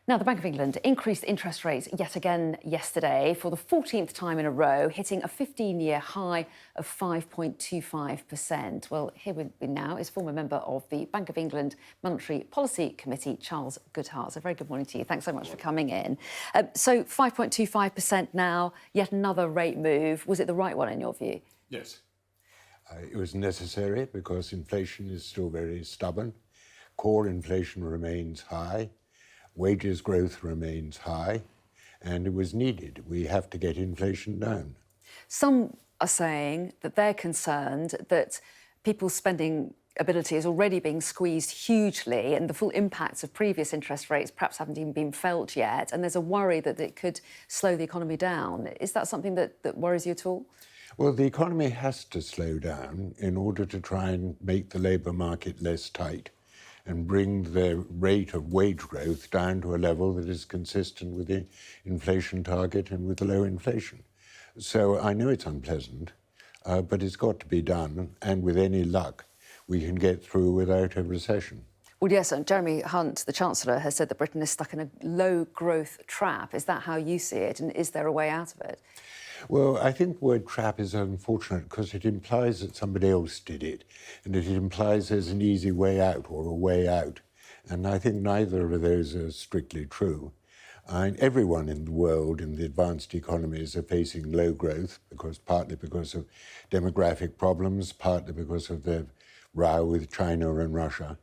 Now, the Bank of England increased interest rates yet again yesterday for the 14th time in a row, hitting a 15-year high of 5.25%. Well, here with me now is former member of the Bank of England Monetary Policy Committee, Charles Goodhart. So very good morning to you. Thanks so much for coming in. So 5.25% now, yet another rate move. Was it the right one in your view? Yes. It was necessary because inflation is still very stubborn. Core inflation remains high. Wages growth remains high, and it was needed. We have to get inflation down. Some are saying that they're concerned that people's spending ability is already being squeezed hugely and the full impacts of previous interest rates perhaps haven't even been felt yet, and there's a worry that it could slow the economy down. Is that something that worries you at all? Well, the economy has to slow down in order to try and make the labour market less tight and bring the rate of wage growth down to a level that is consistent with the inflation target and with the low inflation. So I know it's unpleasant, but it's got to be done, and with any luck, we can get through without a recession. Well, yes, and Jeremy Hunt, the Chancellor, has said that Britain is stuck in a low-growth trap. Is that how you see it, and is there a way out of it? Well, I think the word trap is unfortunate because it implies that somebody else did it, and it implies there's an easy way out or a way out. And I think neither of those are strictly true. Everyone in the world, in the advanced economies, are facing low growth, partly because of demographic problems, partly because of the row with China and Russia.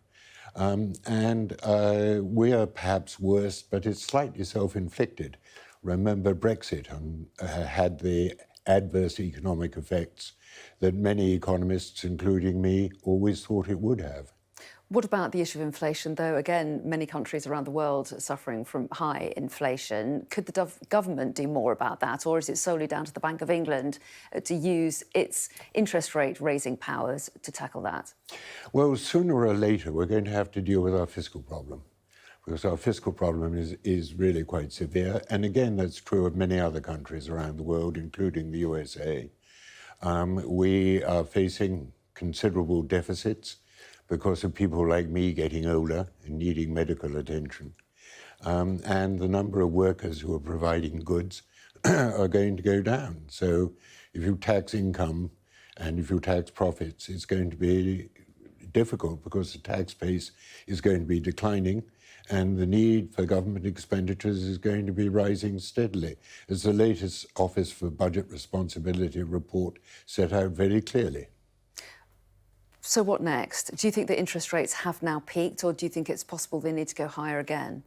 We are perhaps worse, but it's slightly self-inflicted. Remember, Brexit had the adverse economic effects that many economists, including me, always thought it would have. What about the issue of inflation, though? Again, many countries around the world are suffering from high inflation. Could the government do more about that, or is it solely down to the Bank of England to use its interest rate raising powers to tackle that? Well, sooner or later, we're going to have to deal with our fiscal problem, because our fiscal problem is really quite severe. And again, that's true of many other countries around the world, including the USA. We are facing considerable deficits because of people like me getting older and needing medical attention. And the number of workers who are providing goods are going to go down. So if you tax income and if you tax profits, it's going to be difficult because the tax base is going to be declining, and the need for government expenditures is going to be rising steadily, as the latest Office for Budget Responsibility report set out very clearly. So what next? Do you think that interest rates have now peaked, or do you think it's possible they need to go higher again?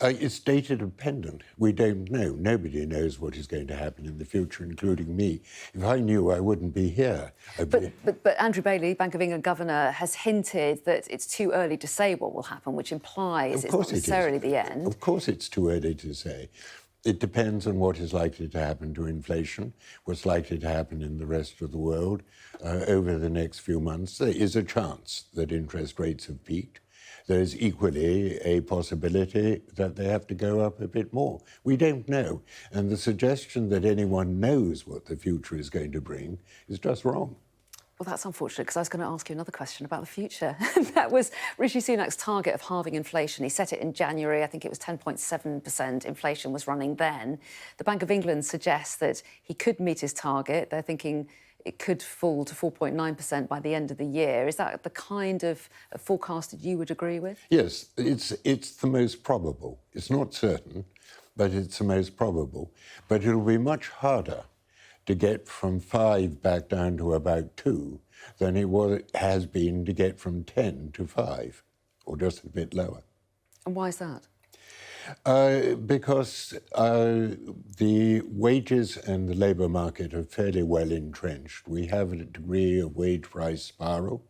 It's data dependent. We don't know. Nobody knows what is going to happen in the future, including me. If I knew, I wouldn't be here. But Andrew Bailey, Bank of England Governor, has hinted that it's too early to say what will happen, which implies it's not necessarily the end. Of course it's too early to say. It depends on what is likely to happen to inflation, what's likely to happen in the rest of the world over the next few months. There is a chance that interest rates have peaked. There is equally a possibility that they have to go up a bit more. We don't know. And the suggestion that anyone knows what the future is going to bring is just wrong. Well, that's unfortunate, because I was going to ask you another question about the future. That was Rishi Sunak's target of halving inflation. He set it in January. I think it was 10.7% inflation was running then. The Bank of England suggests that he could meet his target. They're thinking it could fall to 4.9% by the end of the year. Is that the kind of forecast that you would agree with? Yes, it's the most probable. It's not certain, but it's the most probable. But it'll be much harder to get from 5 back down to about 2 than it has been to get from 10 to 5, or just a bit lower. And why is that? Because the wages and the labour market are fairly well entrenched. We have a degree of wage price spiral.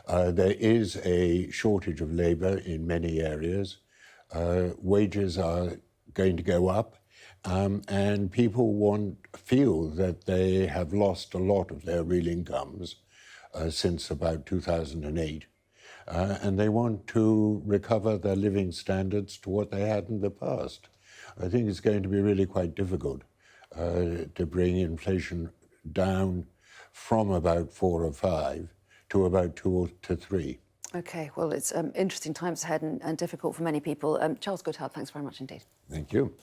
There is a shortage of labour in many areas. Wages are going to go up, and people feel that they have lost a lot of their real incomes since about 2008. And they want to recover their living standards to what they had in the past. I think it's going to be really quite difficult to bring inflation down from about 4 or 5 to about 2 to 3. OK, well, it's interesting times ahead and difficult for many people. Charles Goodhart, thanks very much indeed. Thank you.